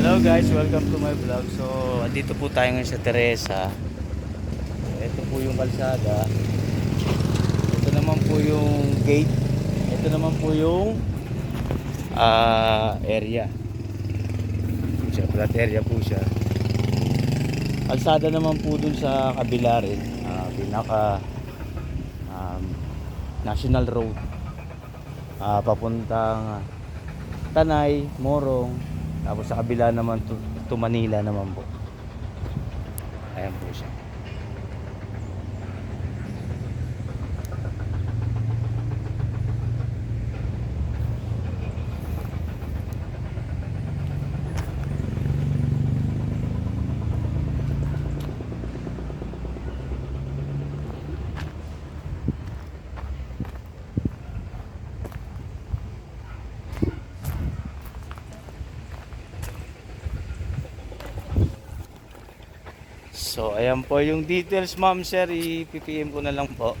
Hello guys, welcome to my vlog. So, andito po tayo ngayon sa Teresa. Ito po yung kalsada. Ito naman po yung gate. Ito naman po yung area. Siya, flat area po siya. Kalsada naman po dun sa kabila rin. Pinaka National Road. Papuntang Tanay, Morong. Tapos sa kabila naman to Manila naman po. Ayan po siya. So, ayan po yung details, ma'am, sir. I-PPM ko na lang po.